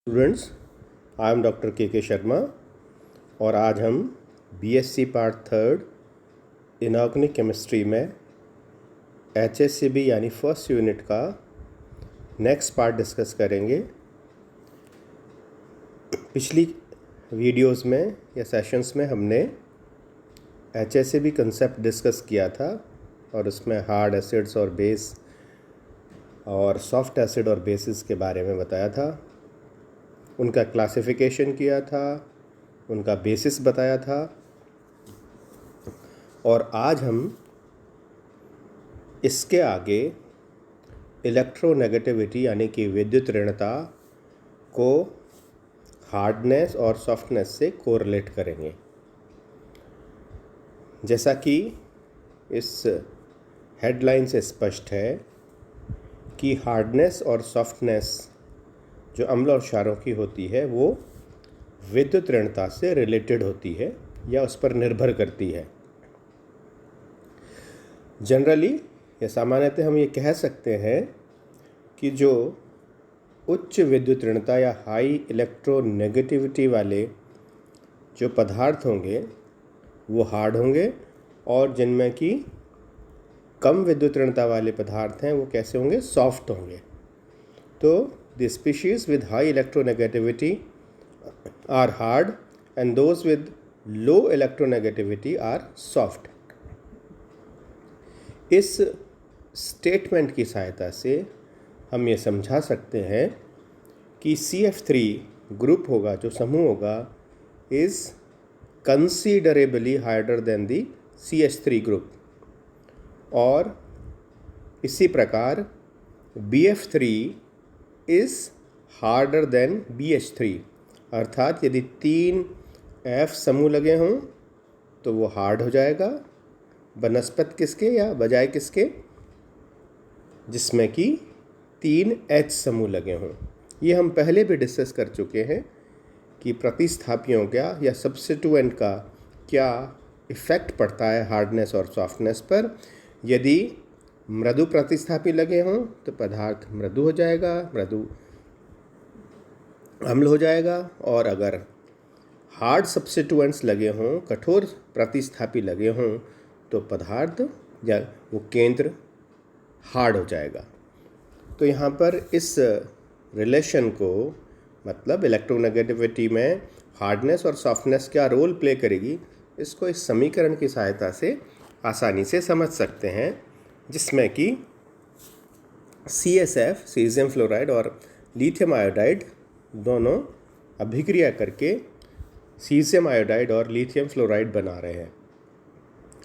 Students, I am doctor के शर्मा और आज हम BSc part third inorganic chemistry में एचएससीबी यानी फर्स्ट यूनिट का नेक्स्ट पार्ट डिस्कस करेंगे। पिछली वीडियोस में या सेशंस में हमने एचएससीबी कंसेप्ट डिस्कस किया था और उसमें हार्ड एसिड्स और बेस और सॉफ्ट एसिड और बेसिस के बारे में बताया था, उनका क्लासिफिकेशन किया था, उनका बेसिस बताया था। और आज हम इसके आगे इलेक्ट्रोनेगेटिविटी यानी कि विद्युत ऋणता को हार्डनेस और सॉफ्टनेस से कोरिलेट करेंगे। जैसा कि इस हेडलाइन से स्पष्ट है कि हार्डनेस और सॉफ्टनेस जो अम्ल और क्षारों की होती है वो विद्युत ऋणता से रिलेटेड होती है या उस पर निर्भर करती है। जनरली या सामान्यतः हम ये कह सकते हैं कि जो उच्च विद्युत ऋणता या हाई इलेक्ट्रोनेगेटिविटी वाले जो पदार्थ होंगे वो हार्ड होंगे और जिनमें कि कम विद्युत ऋणता वाले पदार्थ हैं वो कैसे होंगे, सॉफ्ट होंगे। तो the species with high electronegativity are hard and those with low electronegativity are soft। इस स्टेटमेंट की सहायता से हम ये समझा सकते हैं कि CF3 ग्रुप होगा, जो समूह होगा, is considerably harder than the CH3 group. और इसी प्रकार BF3 is harder than BH3, अर्थात यदि 3 F समूह लगे हों तो वो हार्ड हो जाएगा बनस्पत किसके या बजाय किसके, जिसमें कि 3 H समूह लगे हों। ये हम पहले भी डिस्कस कर चुके हैं कि प्रतिस्थापियों का या सब्स्टिट्यूएंट का क्या इफ़ेक्ट पड़ता है हार्डनेस और सॉफ्टनेस पर। यदि मृदु प्रतिस्थापी लगे हों तो पदार्थ मृदु हो जाएगा, मृदु अम्ल हो जाएगा, और अगर हार्ड सब्स्टिट्यूएंट्स लगे हों, कठोर प्रतिस्थापी लगे हों, तो पदार्थ या वो केंद्र हार्ड हो जाएगा। तो यहाँ पर इस रिलेशन को, मतलब इलेक्ट्रोनेगेटिविटी में हार्डनेस और सॉफ्टनेस क्या रोल प्ले करेगी, इसको इस समीकरण की सहायता से आसानी से समझ सकते हैं, जिसमें कि CSF सीजियम फ्लोराइड और लिथियम आयोडाइड दोनों अभिक्रिया करके सीजियम आयोडाइड और लिथियम फ्लोराइड बना रहे हैं।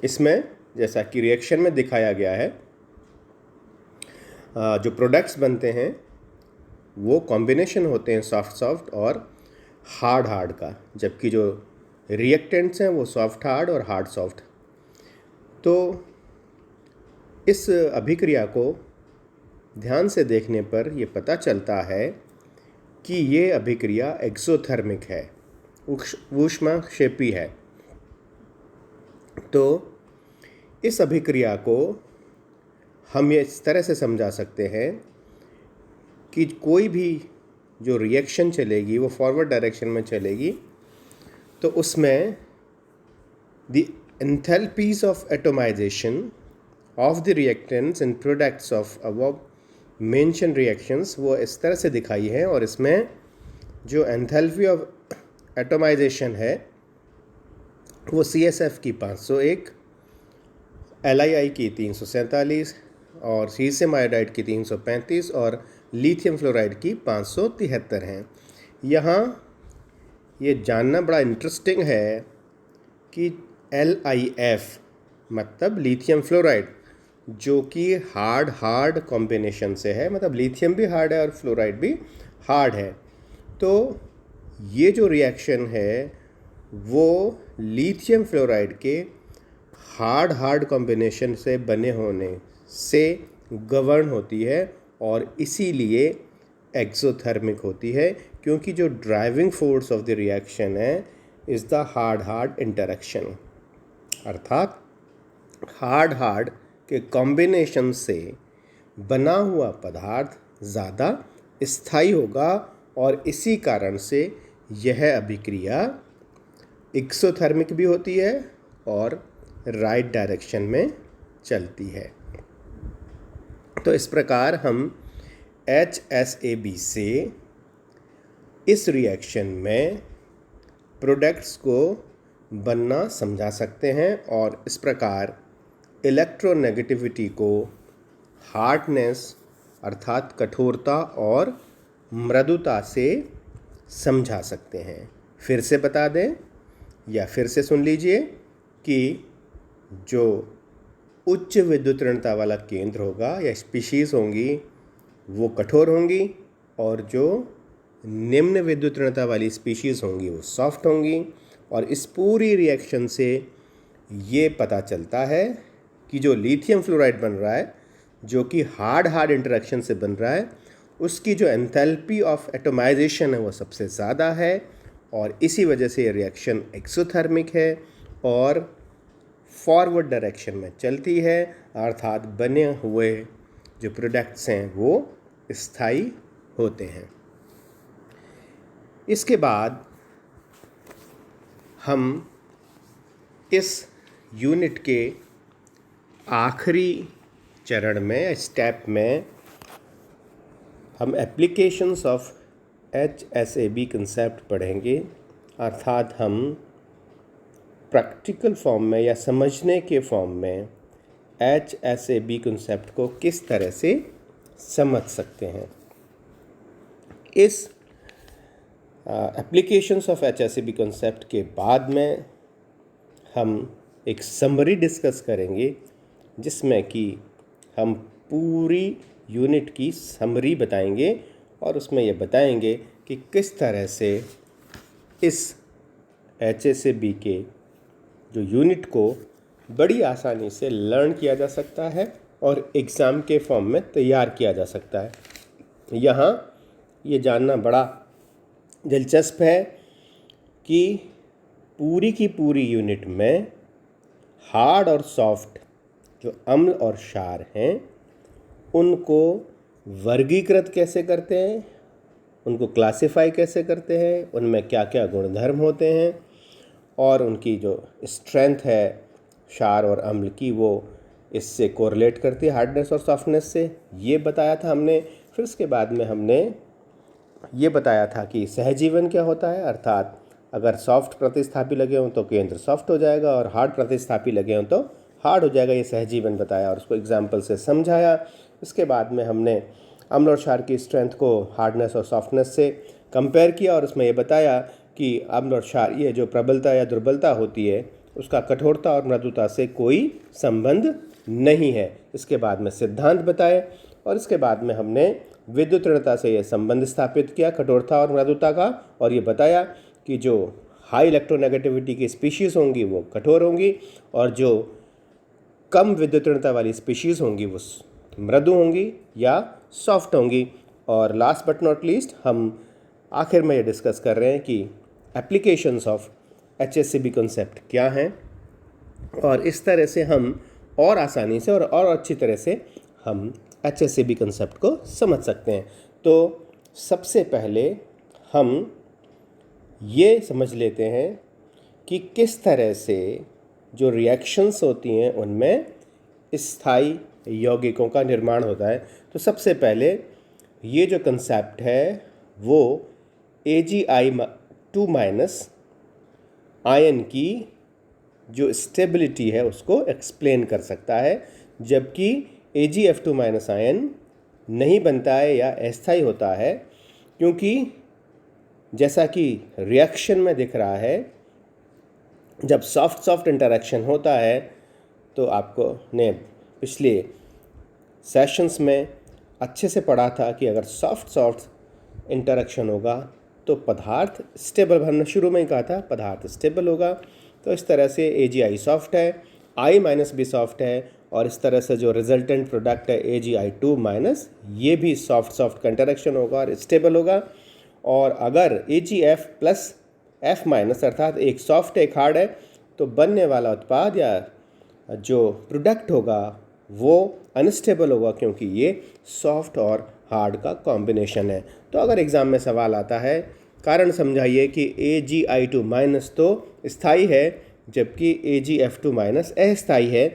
इसमें जैसा कि रिएक्शन में दिखाया गया है, जो प्रोडक्ट्स बनते हैं वो कॉम्बिनेशन होते हैं सॉफ्ट और हार्ड का, जबकि जो रिएक्टेंट्स हैं वो सॉफ्ट हार्ड और हार्ड सॉफ्ट। तो इस अभिक्रिया को ध्यान से देखने पर यह पता चलता है कि ये अभिक्रिया एक्सोथर्मिक है, ऊष्माक्षेपी है। तो इस अभिक्रिया को हम ये इस तरह से समझा सकते हैं कि कोई भी जो रिएक्शन चलेगी वो फॉरवर्ड डायरेक्शन में चलेगी, तो उसमें the enthalpies of atomization of the reactants and products of above mentioned reactions वो इस तरह से दिखाई है। और इसमें जो एंथैल्पी ऑफ एटोमाइजेशन है वो CSF की 501, LiI की 347 और सीजियम आयोडाइड की 335 और लिथियम फ्लोराइड की 573 हैं। यहाँ ये जानना बड़ा इंटरेस्टिंग है कि LiF मतलब लिथियम फ्लोराइड, जो कि हार्ड कॉम्बिनेशन से है, मतलब लिथियम भी हार्ड है और फ्लोराइड भी हार्ड है। तो ये जो रिएक्शन है वो लिथियम फ्लोराइड के हार्ड कॉम्बिनेशन से बने होने से गवर्न होती है और इसीलिए एक्सोथर्मिक होती है, क्योंकि जो driving force of the reaction है इज़ द हार्ड इंटरेक्शन, अर्थात हार्ड के कॉम्बिनेशन से बना हुआ पदार्थ ज़्यादा स्थायी होगा और इसी कारण से यह अभिक्रिया एक्सोथर्मिक भी होती है और राइट डायरेक्शन में चलती है। तो इस प्रकार हम HSAB से इस रिएक्शन में प्रोडक्ट्स को बनना समझा सकते हैं और इस प्रकार इलेक्ट्रोनेगेटिविटी को हार्डनेस अर्थात कठोरता और मृदुता से समझा सकते हैं। फिर से बता दें या फिर से सुन लीजिए कि जो उच्च विद्युत ऋणता वाला केंद्र होगा या स्पीशीज़ होंगी वो कठोर होंगी और जो निम्न विद्युत ऋणता वाली स्पीशीज़ होंगी वो सॉफ्ट होंगी। और इस पूरी रिएक्शन से ये पता चलता है कि जो लिथियम फ्लोराइड बन रहा है, जो कि हार्ड इंटरेक्शन से बन रहा है, उसकी जो एंथैल्पी ऑफ एटोमाइजेशन है वो सबसे ज़्यादा है और इसी वजह से ये रिएक्शन एक्सोथर्मिक है और फॉरवर्ड डायरेक्शन में चलती है, अर्थात बने हुए जो प्रोडक्ट्स हैं वो स्थायी होते हैं। इसके बाद हम इस यूनिट के आखिरी चरण में स्टेप में हम एप्लीकेशंस ऑफ HSAB कंसेप्ट पढ़ेंगे, अर्थात हम प्रैक्टिकल फॉर्म में या समझने के फॉर्म में HSAB कंसेप्ट को किस तरह से समझ सकते हैं। इस एप्लीकेशंस ऑफ HSAB कंसेप्ट के बाद में हम एक समरी डिस्कस करेंगे जिसमें कि हम पूरी यूनिट की समरी बताएंगे और उसमें ये बताएंगे कि किस तरह से इस HSAB के जो यूनिट को बड़ी आसानी से लर्न किया जा सकता है और एग्ज़ाम के फॉर्म में तैयार किया जा सकता है। यहाँ ये जानना बड़ा दिलचस्प है कि पूरी की पूरी यूनिट में हार्ड और सॉफ्ट जो अम्ल और क्षार हैं उनको वर्गीकृत कैसे करते हैं, उनको क्लासिफाई कैसे करते हैं, उनमें क्या क्या गुणधर्म होते हैं और उनकी जो स्ट्रेंथ है क्षार और अम्ल की वो इससे कोरिलेट करती है हार्डनेस और सॉफ्टनेस से, ये बताया था हमने। फिर उसके बाद में हमने ये बताया था कि सहजीवन क्या होता है, अर्थात अगर सॉफ्ट प्रतिस्थापी लगे हों तो केंद्र सॉफ्ट हो जाएगा और हार्ड प्रतिस्थापी लगे हों तो हार्ड हो जाएगा, ये सहजीवन बताया और उसको एग्जाम्पल से समझाया। इसके बाद में हमने अम्ल और क्षार की स्ट्रेंथ को हार्डनेस और सॉफ्टनेस से कंपेयर किया और उसमें ये बताया कि अम्ल और क्षार ये जो प्रबलता या दुर्बलता होती है उसका कठोरता और मृदुता से कोई संबंध नहीं है। इसके बाद में सिद्धांत बताए और इसके बाद में हमने विद्युत ऋणता से यह संबंध स्थापित किया कठोरता और मृदुता का और ये बताया कि जो हाई इलेक्ट्रोनेगेटिविटी की स्पीशीज़ होंगी वो कठोर होंगी और जो कम विद्युत ऋणता वाली स्पीशीज़ होंगी वो मृदु होंगी या सॉफ्ट होंगी। और लास्ट बट नॉट लीस्ट हम आखिर में ये डिस्कस कर रहे हैं कि एप्लीकेशंस ऑफ HSAB कंसेप्ट क्या हैं और इस तरह से हम और आसानी से और अच्छी तरह से हम HSAB कंसेप्ट को समझ सकते हैं। तो सबसे पहले हम ये समझ लेते हैं कि किस तरह से जो रिएक्शंस होती हैं उनमें स्थायी यौगिकों का निर्माण होता है। तो सबसे पहले ये जो कंसेप्ट है वो Ag2- आयन की जो स्टेबिलिटी है उसको एक्सप्लेन कर सकता है, जबकि AgF2- आयन नहीं बनता है या अस्थायी होता है, क्योंकि जैसा कि रिएक्शन में दिख रहा है जब सॉफ्ट इंटरेक्शन होता है तो आपको ने पिछले सेशंस में अच्छे से पढ़ा था कि अगर सॉफ्ट इंटरेक्शन होगा तो पदार्थ स्टेबल, हमने शुरू में ही कहा था पदार्थ स्टेबल होगा। तो इस तरह से AgI सॉफ्ट है, I- भी सॉफ्ट है और इस तरह से जो रिजल्टेंट प्रोडक्ट है Ag2- ये भी सॉफ्ट का इंटरेक्शन होगा और स्टेबल होगा। और अगर AgF+F- अर्थात एक सॉफ्ट एक हार्ड है तो बनने वाला उत्पाद या जो प्रोडक्ट होगा वो अनस्टेबल होगा, क्योंकि ये सॉफ्ट और हार्ड का कॉम्बिनेशन है। तो अगर एग्ज़ाम में सवाल आता है कारण समझाइए कि AgI2 माइनस तो स्थाई है जबकि AgF2 माइनस अस्थाई है,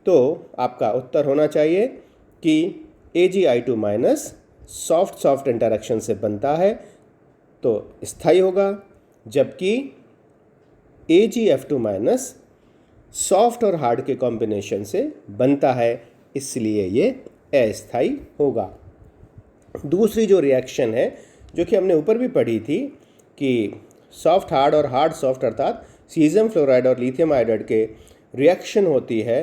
तो आपका उत्तर होना चाहिए कि AgI2 माइनस सॉफ्ट इंटरेक्शन से बनता है तो स्थाई होगा, जबकि AgF2 माइनस सॉफ्ट और हार्ड के कॉम्बिनेशन से बनता है, इसलिए ये अस्थाई होगा। दूसरी जो रिएक्शन है जो कि हमने ऊपर भी पढ़ी थी कि सॉफ्ट हार्ड और हार्ड सॉफ्ट अर्थात सीजियम फ्लोराइड और लिथियम आयोडाइड के रिएक्शन होती है,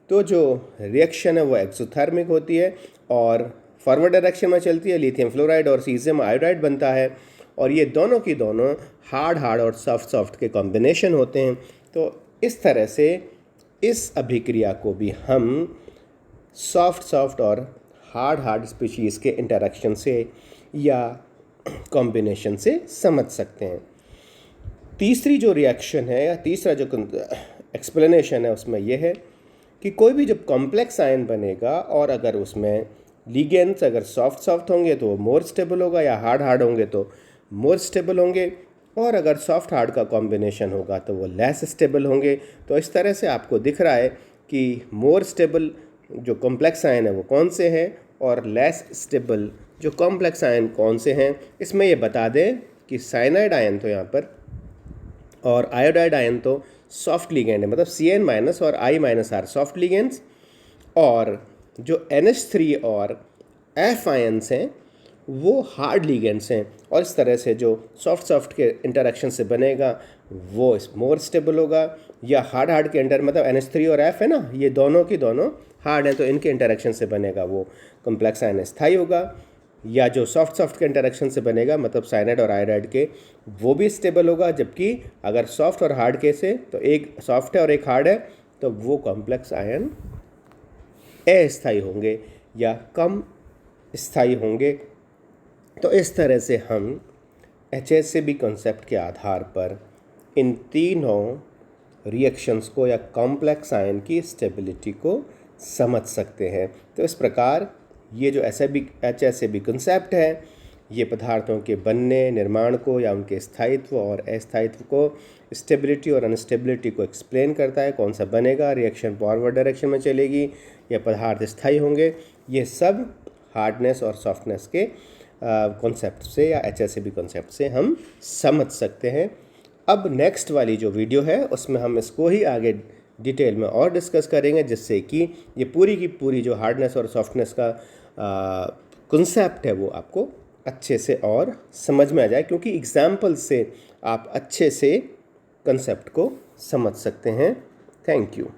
तो जो रिएक्शन है वो एक्सोथर्मिक होती है और फॉरवर्ड डायरेक्शन में चलती है। लिथियम फ्लोराइड और सीजियम आयोडाइड बनता है और ये दोनों की दोनों हार्ड और सॉफ्ट के कॉम्बिनेशन होते हैं। तो इस तरह से इस अभिक्रिया को भी हम सॉफ्ट और हार्ड स्पीशीज़ के इंटरेक्शन से या कॉम्बिनेशन से समझ सकते हैं। तीसरी जो रिएक्शन है या तीसरा जो एक्सप्लेनेशन है उसमें यह है कि कोई भी जब कॉम्प्लेक्स आयन बनेगा और अगर उसमें लिगेंड्स अगर सॉफ्ट होंगे तो वो मोर स्टेबल होगा या हार्ड होंगे तो मोर स्टेबल होंगे, और अगर सॉफ्ट हार्ड का कॉम्बिनेशन होगा तो वो लेस स्टेबल होंगे। तो इस तरह से आपको दिख रहा है कि मोर स्टेबल जो कॉम्प्लेक्स आयन है वो कौन से हैं और लेस स्टेबल जो कॉम्प्लेक्स आयन कौन से हैं। इसमें ये बता दें कि साइनाइड आयन तो यहाँ पर और आयोडाइड आयन तो सॉफ्ट लिगेंड है, मतलब Cn माइनस और I minus are soft ligands, और जो NH3 और F आयन्स हैं वो हार्ड लिगेंड्स हैं। और इस तरह से जो सॉफ्ट के इंटरेक्शन से बनेगा वो मोर स्टेबल होगा, या हार्ड के इंटर मतलब NH3 और F है ना, ये दोनों की दोनों हार्ड हैं तो इनके इंटरेक्शन से बनेगा वो कॉम्प्लेक्स आयन स्थाई होगा, या जो सॉफ्ट के इंटरेक्शन से बनेगा मतलब साइनाइड और आयोडाइड के वो भी स्टेबल होगा। जबकि अगर सॉफ्ट और हार्ड के से तो एक सॉफ्ट है और एक हार्ड है तो वो कॉम्प्लेक्स आयन अस्थाई होंगे या कम स्थाई होंगे। तो इस तरह से हम HCB कॉन्सेप्ट के आधार पर इन तीनों रिएक्शंस को या कॉम्प्लेक्स आयन की स्टेबिलिटी को समझ सकते हैं। तो इस प्रकार ये जो HCB कॉन्सेप्ट है ये पदार्थों के बनने निर्माण को या उनके स्थायित्व और अस्थायित्व को, स्टेबिलिटी और अनस्टेबिलिटी को एक्सप्लेन करता है। कौन सा बनेगा, रिएक्शन फॉरवर्ड डायरेक्शन में चलेगी या पदार्थ स्थायी होंगे, ये सब हार्डनेस और सॉफ्टनेस के कॉन्सेप्ट से या HCB कॉन्सेप्ट से हम समझ सकते हैं। अब नेक्स्ट वाली जो वीडियो है उसमें हम इसको ही आगे डिटेल में और डिस्कस करेंगे, जिससे कि ये पूरी की पूरी जो हार्डनेस और सॉफ्टनेस का कॉन्सेप्ट है वो आपको अच्छे से और समझ में आ जाए, क्योंकि एग्जाम्पल से आप अच्छे से कॉन्सेप्ट को समझ सकते हैं। Thank you.